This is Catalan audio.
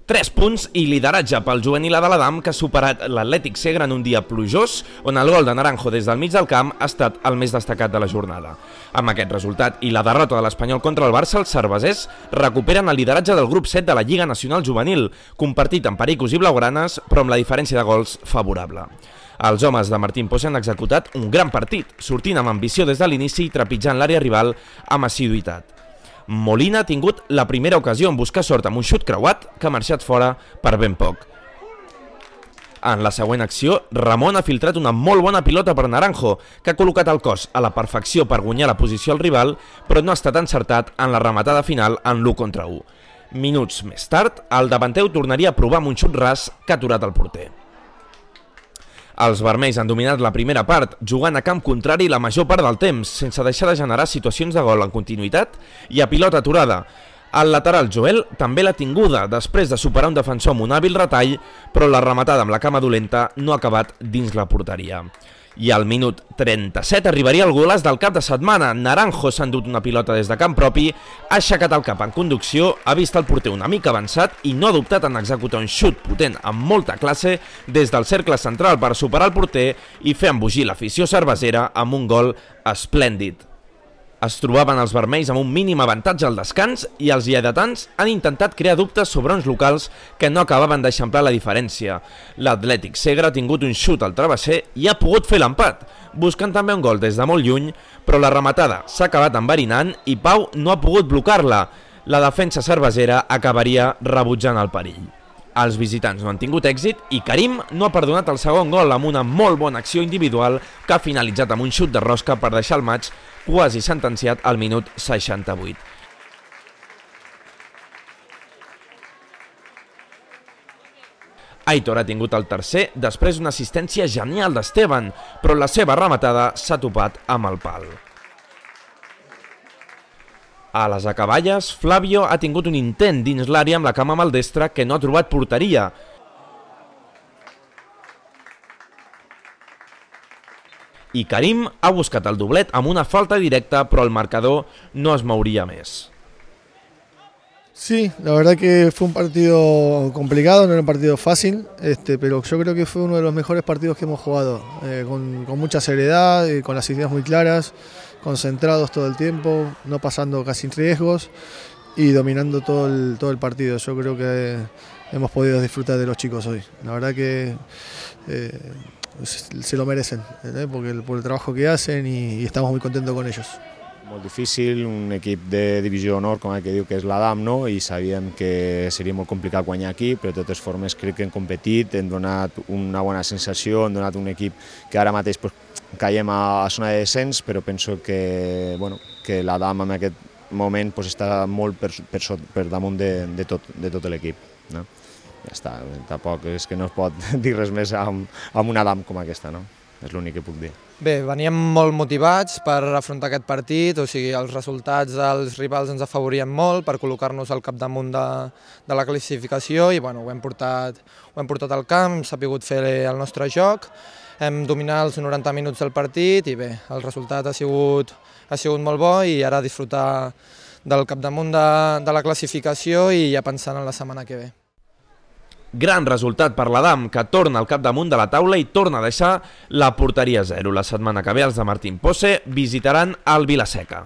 Tres punts i lideratge pel juvenil de l'Adam, que ha superat l'Atlètic Segre en un dia plujós, on el gol de Naranjo des del mig del camp ha estat el més destacat de la jornada. Amb aquest resultat i la derrota de l'Espanyol contra el Barça, els cervesers recuperen el lideratge del grup 7 de la Lliga Nacional Juvenil, compartit amb Pericos i Blaugranes, però amb la diferència de gols favorable. Els homes de Martín Pose han executat un gran partit, sortint amb ambició des de l'inici i trepitjant l'àrea rival amb assiduïtat. Molina ha tingut la primera ocasió en buscar sort amb un xut creuat que ha marxat fora per ben poc. En la següent acció, Ramon ha filtrat una molt bona pilota per Naranjo, que ha col·locat el cos a la perfecció per guanyar la posició al rival, però no ha estat encertat en la rematada final en l'1 contra 1. Minuts més tard, el davanter tornaria a provar amb un xut ras que ha aturat el porter. Els vermells han dominat la primera part, jugant a camp contrari la major part del temps, sense deixar de generar situacions de gol en continuïtat i a pilota aturada. El lateral Joel també l'ha tinguda, després de superar un defensor amb un hàbil retall, però la rematada amb la cama dolenta no ha acabat dins la porteria. I al minut 37 arribaria el golaç del cap de setmana. Naranjo s'ha endut una pilota des de camp propi, ha aixecat el cap en conducció, ha vist el porter una mica avançat i no ha dubtat en executar un xut potent amb molta classe des del cercle central per superar el porter i fer embogir l'afició cervesera amb un gol esplèndid. Es trobaven els vermells amb un mínim avantatge al descans i els lleidatans han intentat crear dubtes sobre uns locals que no acabaven d'eixamplar la diferència. L'Atlètic Segre ha tingut un xut al travesser i ha pogut fer l'empat, buscant també un gol des de molt lluny, però la rematada s'ha acabat enverinant i Pau no ha pogut blocar-la. La defensa cervesera acabaria rebutjant el perill. Els visitants no han tingut èxit i Karim no ha perdonat el segon gol amb una molt bona acció individual que ha finalitzat amb un xut de rosca per deixar el maig quasi sentenciat al minut 68. Aitor ha tingut el tercer després d'una assistència genial d'Esteban, però la seva rematada s'ha topat amb el pal. A les acaballes, Flavio ha tingut un intent dins l'àrea amb la cama maldestra que no ha trobat porteria. I Karim ha buscat el doblet amb una falta directa, però el marcador no es mouria més. Sí, la verdad que fue un partido complicado, no era un partido fácil, pero yo creo que fue uno de los mejores partidos que hemos jugado, con mucha seriedad, con las ideas muy claras, concentrados todo el tiempo, no pasando casi riesgos y dominando todo el partido. Yo creo que hemos podido disfrutar de los chicos hoy. La verdad que se lo merecen, por el trabajo que hacen y estamos muy contentos con ellos. Molt difícil, un equip de divisió honor, com el que diu que és l'Adam, no? I sabíem que seria molt complicat guanyar aquí, però de totes formes crec que hem competit, hem donat una bona sensació, hem donat un equip que ara mateix caiem a zona de descens, però penso que l'Adam en aquest moment està molt per damunt de tot l'equip. Ja està, tampoc és que no es pot dir res més amb una Adam com aquesta, no? És l'únic que puc dir. Bé, veníem molt motivats per afrontar aquest partit, o sigui, els resultats dels rivals ens afavorien molt per col·locar-nos al capdamunt de la classificació i bueno, ho hem portat al camp, hem sabut fer el nostre joc, hem dominat els 90 minuts del partit i bé, el resultat ha sigut molt bo i ara disfrutar del capdamunt de la classificació i ja pensant en la setmana que ve. Gran resultat per l'Adam, que torna al capdamunt de la taula i torna a deixar la porteria a 0. La setmana que ve els de Martín Pose visitaran el Vilaseca.